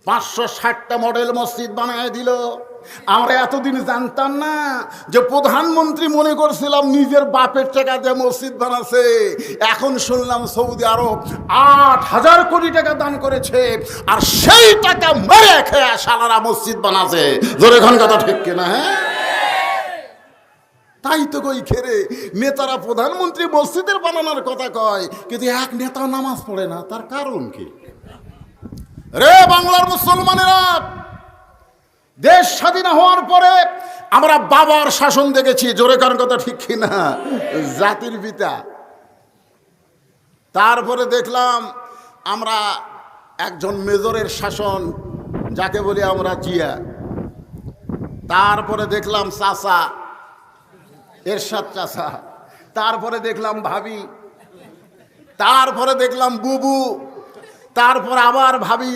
560টা model মসজিদ বানায় দিল। আমরা এতদিন জানতাম না যে প্রধানমন্ত্রী মনে করছিলাম নিজের বাপের টাকা দিয়ে মসজিদ বানাচ্ছে। এখন শুনলাম সৌদি আরব 8,000 কোটি টাকা দান করেছে, আর সেই টাকা মেরে খেয়ে শালারা মসজিদ বানাচ্ছে। জোরে খান কথা ঠিক কিনা? হ্যাঁ, তাই তো কই খেরে নেতারা প্রধানমন্ত্রী মসজিদের বানানোর কথা কয়, কিন্তু এক নেতা নামাজ পড়ে না। তার কারণ কি রে বাংলার মুসলমানেরা? দেশ স্বাধীন হওয়ার পরে আমরা বাবার শাসন দেখেছি। জোরে কারণ কথা ঠিক কিনা? জাতির পিতা। তারপরে দেখলাম আমরা একজন মেজরের শাসন, যাকে বলি আমরা জিয়া। তারপরে দেখলাম চাচা, এরশাদ চাচা। তারপরে দেখলাম ভাবি। তারপরে দেখলাম বুবু। তারপর আবার ভাবি।